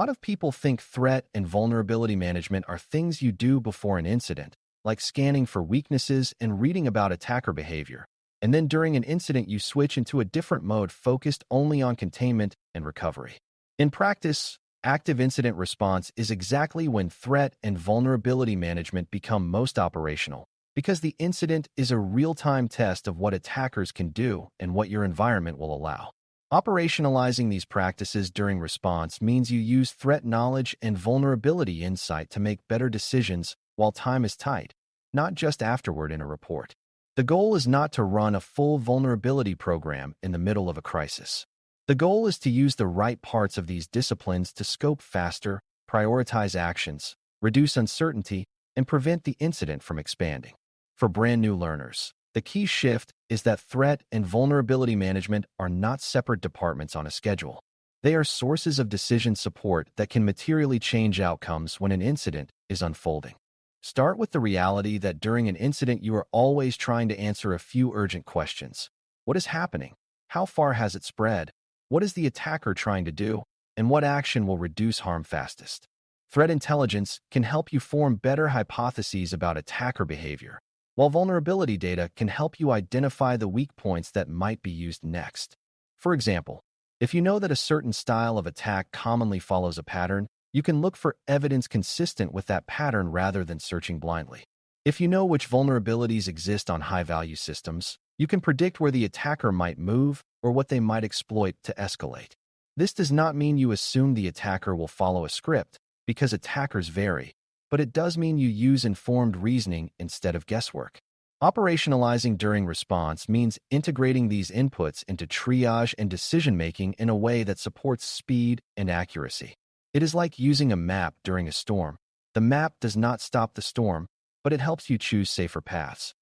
lot of people think threat and vulnerability management are things you do before an incident, like scanning for weaknesses and reading about attacker behavior. And then during an incident, you switch into a different mode focused only on containment and recovery. In practice, active incident response is exactly when threat and vulnerability management become most operational, because the incident is a real-time test of what attackers can do and what your environment will allow. Operationalizing these practices during response means you use threat knowledge and vulnerability insight to make better decisions while time is tight, not just afterward in a report. The goal is not to run a full vulnerability program in the middle of a crisis. The goal is to use the right parts of these disciplines to scope faster, prioritize actions, reduce uncertainty, and prevent the incident from expanding. For brand new learners, the key shift is that threat and vulnerability management are not separate departments on a schedule. They are sources of decision support that can materially change outcomes when an incident is unfolding. Start with the reality that during an incident, you are always trying to answer a few urgent questions. What is happening? How far has it spread? What is the attacker trying to do? And what action will reduce harm fastest? Threat intelligence can help you form better hypotheses about attacker behavior, while vulnerability data can help you identify the weak points that might be used next. For example, if you know that a certain style of attack commonly follows a pattern, you can look for evidence consistent with that pattern rather than searching blindly. If you know which vulnerabilities exist on high-value systems, you can predict where the attacker might move or what they might exploit to escalate. This does not mean you assume the attacker will follow a script, because attackers vary, but it does mean you use informed reasoning instead of guesswork. Operationalizing during response means integrating these inputs into triage and decision-making in a way that supports speed and accuracy. It is like using a map during a storm. The map does not stop the storm, but it helps you choose safer paths.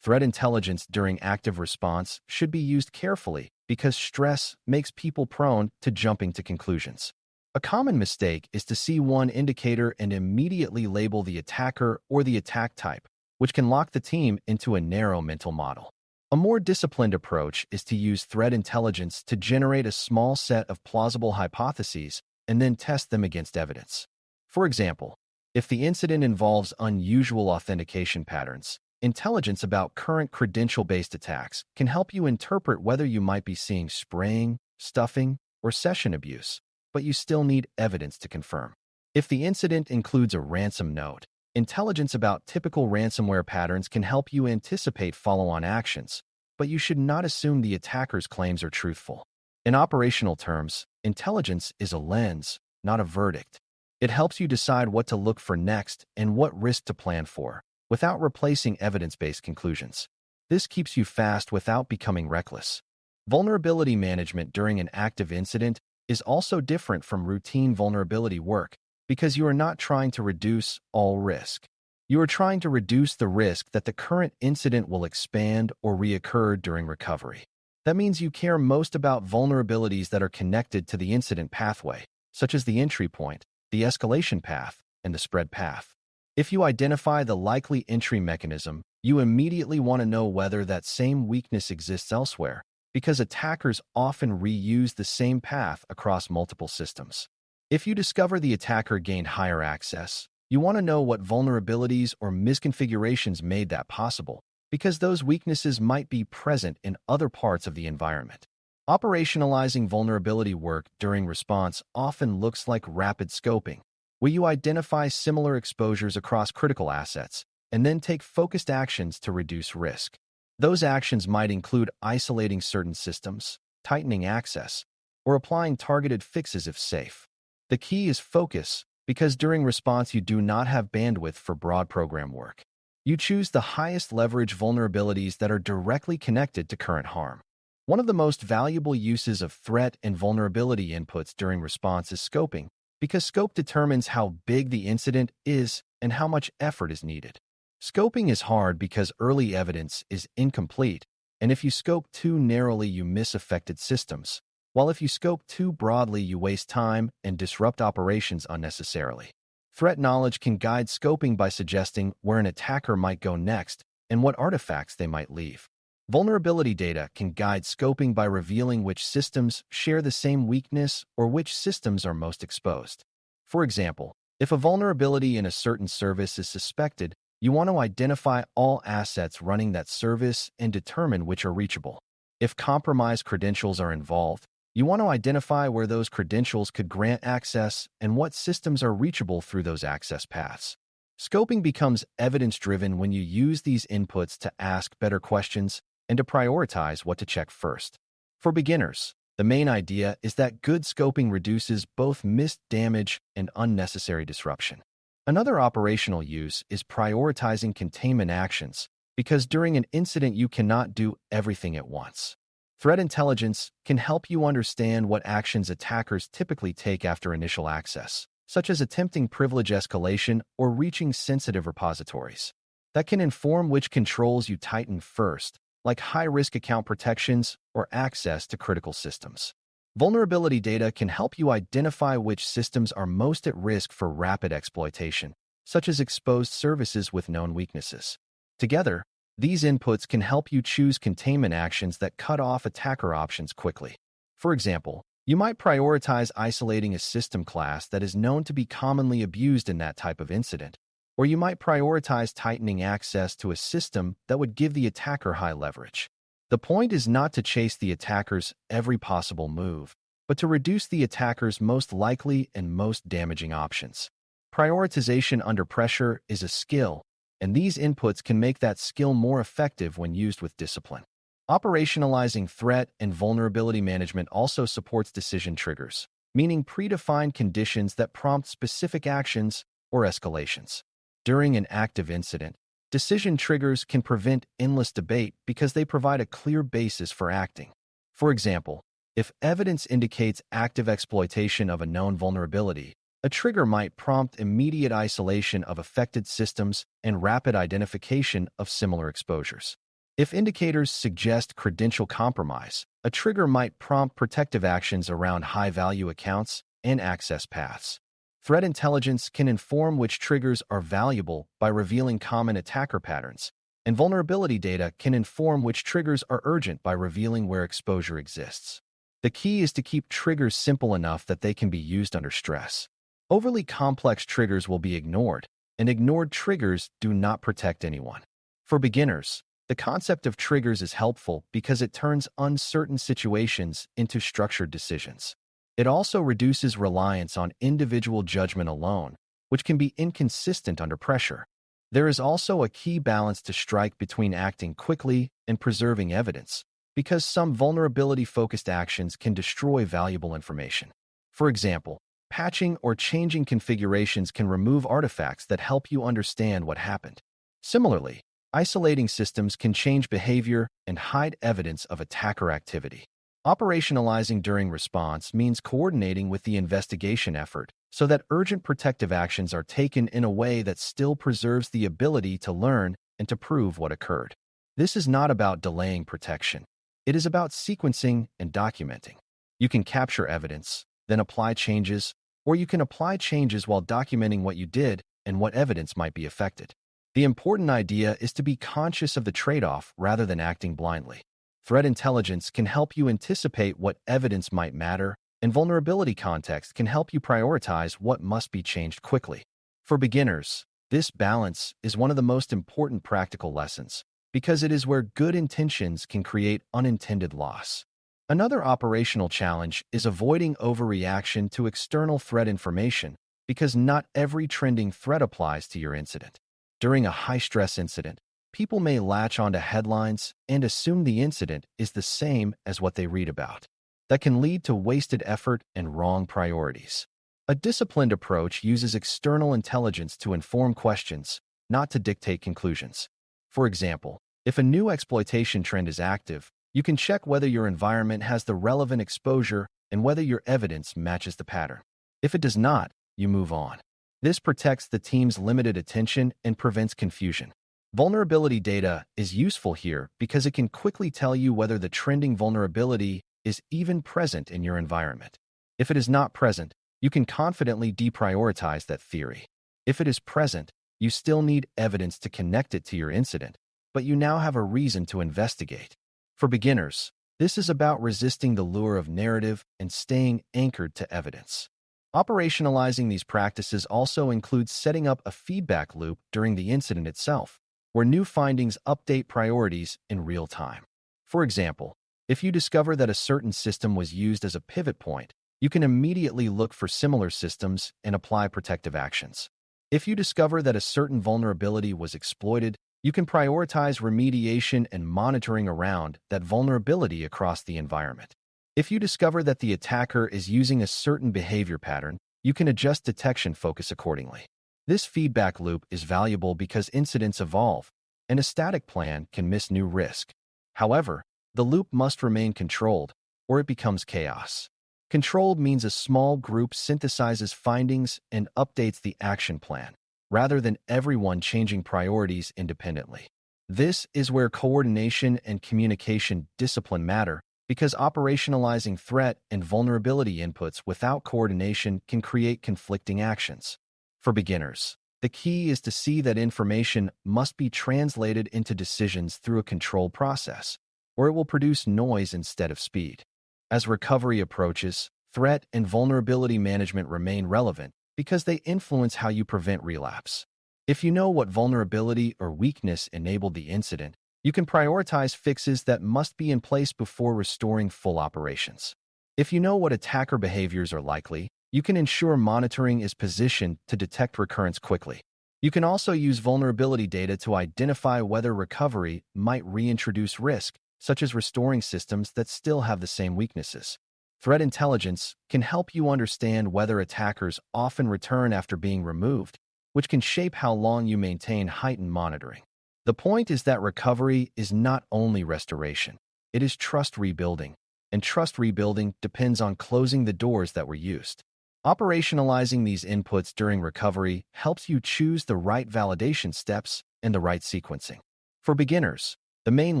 Threat intelligence during active response should be used carefully because stress makes people prone to jumping to conclusions. A common mistake is to see one indicator and immediately label the attacker or the attack type, which can lock the team into a narrow mental model. A more disciplined approach is to use threat intelligence to generate a small set of plausible hypotheses and then test them against evidence. For example, if the incident involves unusual authentication patterns, intelligence about current credential-based attacks can help you interpret whether you might be seeing spraying, stuffing, or session abuse, but you still need evidence to confirm. If the incident includes a ransom note, intelligence about typical ransomware patterns can help you anticipate follow-on actions, but you should not assume the attacker's claims are truthful. In operational terms, intelligence is a lens, not a verdict. It helps you decide what to look for next and what risk to plan for, without replacing evidence-based conclusions. This keeps you fast without becoming reckless. Vulnerability management during an active incident is also different from routine vulnerability work because you are not trying to reduce all risk. You are trying to reduce the risk that the current incident will expand or reoccur during recovery. That means you care most about vulnerabilities that are connected to the incident pathway, such as the entry point, the escalation path, and the spread path. If you identify the likely entry mechanism, you immediately want to know whether that same weakness exists elsewhere, because attackers often reuse the same path across multiple systems. If you discover the attacker gained higher access, you want to know what vulnerabilities or misconfigurations made that possible, because those weaknesses might be present in other parts of the environment. Operationalizing vulnerability work during response often looks like rapid scoping, where you identify similar exposures across critical assets and then take focused actions to reduce risk. Those actions might include isolating certain systems, tightening access, or applying targeted fixes if safe. The key is focus, because during response you do not have bandwidth for broad program work. You choose the highest leverage vulnerabilities that are directly connected to current harm. One of the most valuable uses of threat and vulnerability inputs during response is scoping, because scope determines how big the incident is and how much effort is needed. Scoping is hard because early evidence is incomplete, and if you scope too narrowly, you miss affected systems, while if you scope too broadly, you waste time and disrupt operations unnecessarily. Threat knowledge can guide scoping by suggesting where an attacker might go next and what artifacts they might leave. Vulnerability data can guide scoping by revealing which systems share the same weakness or which systems are most exposed. For example, if a vulnerability in a certain service is suspected, you want to identify all assets running that service and determine which are reachable. If compromised credentials are involved, you want to identify where those credentials could grant access and what systems are reachable through those access paths. Scoping becomes evidence-driven when you use these inputs to ask better questions and to prioritize what to check first. For beginners, the main idea is that good scoping reduces both missed damage and unnecessary disruption. Another operational use is prioritizing containment actions, because during an incident you cannot do everything at once. Threat intelligence can help you understand what actions attackers typically take after initial access, such as attempting privilege escalation or reaching sensitive repositories. That can inform which controls you tighten first, like high-risk account protections or access to critical systems. Vulnerability data can help you identify which systems are most at risk for rapid exploitation, such as exposed services with known weaknesses. Together, these inputs can help you choose containment actions that cut off attacker options quickly. For example, you might prioritize isolating a system class that is known to be commonly abused in that type of incident, or you might prioritize tightening access to a system that would give the attacker high leverage. The point is not to chase the attacker's every possible move, but to reduce the attacker's most likely and most damaging options. Prioritization under pressure is a skill, and these inputs can make that skill more effective when used with discipline. Operationalizing threat and vulnerability management also supports decision triggers, meaning predefined conditions that prompt specific actions or escalations. During an active incident, decision triggers can prevent endless debate because they provide a clear basis for acting. For example, if evidence indicates active exploitation of a known vulnerability, a trigger might prompt immediate isolation of affected systems and rapid identification of similar exposures. If indicators suggest credential compromise, a trigger might prompt protective actions around high-value accounts and access paths. Threat intelligence can inform which triggers are valuable by revealing common attacker patterns, and vulnerability data can inform which triggers are urgent by revealing where exposure exists. The key is to keep triggers simple enough that they can be used under stress. Overly complex triggers will be ignored, and ignored triggers do not protect anyone. For beginners, the concept of triggers is helpful because it turns uncertain situations into structured decisions. It also reduces reliance on individual judgment alone, which can be inconsistent under pressure. There is also a key balance to strike between acting quickly and preserving evidence, because some vulnerability-focused actions can destroy valuable information. For example, patching or changing configurations can remove artifacts that help you understand what happened. Similarly, isolating systems can change behavior and hide evidence of attacker activity. Operationalizing during response means coordinating with the investigation effort so that urgent protective actions are taken in a way that still preserves the ability to learn and to prove what occurred. This is not about delaying protection. It is about sequencing and documenting. You can capture evidence, then apply changes, or you can apply changes while documenting what you did and what evidence might be affected. The important idea is to be conscious of the trade-off rather than acting blindly. Threat intelligence can help you anticipate what evidence might matter, and vulnerability context can help you prioritize what must be changed quickly. For beginners, this balance is one of the most important practical lessons, because it is where good intentions can create unintended loss. Another operational challenge is avoiding overreaction to external threat information, because not every trending threat applies to your incident. During a high-stress incident, people may latch onto headlines and assume the incident is the same as what they read about. That can lead to wasted effort and wrong priorities. A disciplined approach uses external intelligence to inform questions, not to dictate conclusions. For example, if a new exploitation trend is active, you can check whether your environment has the relevant exposure and whether your evidence matches the pattern. If it does not, you move on. This protects the team's limited attention and prevents confusion. Vulnerability data is useful here because it can quickly tell you whether the trending vulnerability is even present in your environment. If it is not present, you can confidently deprioritize that theory. If it is present, you still need evidence to connect it to your incident, but you now have a reason to investigate. For beginners, this is about resisting the lure of narrative and staying anchored to evidence. Operationalizing these practices also includes setting up a feedback loop during the incident itself, where new findings update priorities in real time. For example, if you discover that a certain system was used as a pivot point, you can immediately look for similar systems and apply protective actions. If you discover that a certain vulnerability was exploited, you can prioritize remediation and monitoring around that vulnerability across the environment. If you discover that the attacker is using a certain behavior pattern, you can adjust detection focus accordingly. This feedback loop is valuable because incidents evolve, and a static plan can miss new risk. However, the loop must remain controlled, or it becomes chaos. Controlled means a small group synthesizes findings and updates the action plan, rather than everyone changing priorities independently. This is where coordination and communication discipline matter, because operationalizing threat and vulnerability inputs without coordination can create conflicting actions. For beginners, the key is to see that information must be translated into decisions through a controlled process, or it will produce noise instead of speed. As recovery approaches, threat and vulnerability management remain relevant because they influence how you prevent relapse. If you know what vulnerability or weakness enabled the incident, you can prioritize fixes that must be in place before restoring full operations. If you know what attacker behaviors are likely, you can ensure monitoring is positioned to detect recurrence quickly. You can also use vulnerability data to identify whether recovery might reintroduce risk, such as restoring systems that still have the same weaknesses. Threat intelligence can help you understand whether attackers often return after being removed, which can shape how long you maintain heightened monitoring. The point is that recovery is not only restoration, it is trust rebuilding, and trust rebuilding depends on closing the doors that were used. Operationalizing these inputs during recovery helps you choose the right validation steps and the right sequencing. For beginners, the main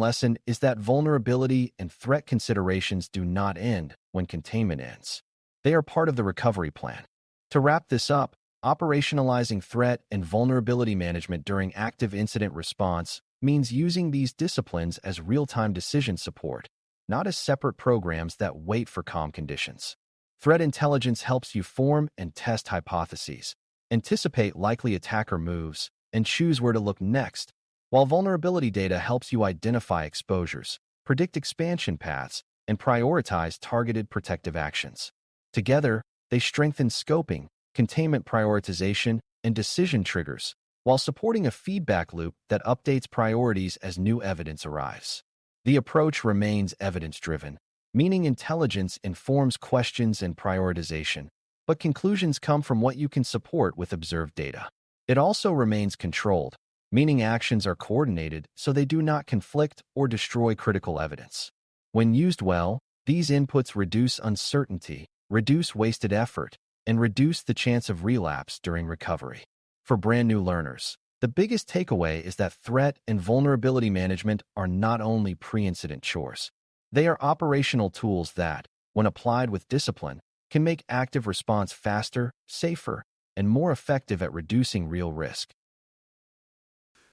lesson is that vulnerability and threat considerations do not end when containment ends. They are part of the recovery plan. To wrap this up, operationalizing threat and vulnerability management during active incident response means using these disciplines as real-time decision support, not as separate programs that wait for calm conditions. Threat intelligence helps you form and test hypotheses, anticipate likely attacker moves, and choose where to look next, while vulnerability data helps you identify exposures, predict expansion paths, and prioritize targeted protective actions. Together, they strengthen scoping, containment prioritization, and decision triggers, while supporting a feedback loop that updates priorities as new evidence arrives. The approach remains evidence-driven, meaning intelligence informs questions and prioritization, but conclusions come from what you can support with observed data. It also remains controlled, meaning actions are coordinated so they do not conflict or destroy critical evidence. When used well, these inputs reduce uncertainty, reduce wasted effort, and reduce the chance of relapse during recovery. For brand new learners, the biggest takeaway is that threat and vulnerability management are not only pre-incident chores. They are operational tools that, when applied with discipline, can make active response faster, safer, and more effective at reducing real risk.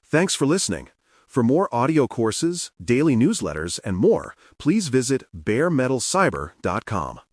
Thanks for listening. For more audio courses, daily newsletters, and more, please visit DailyCyber.News.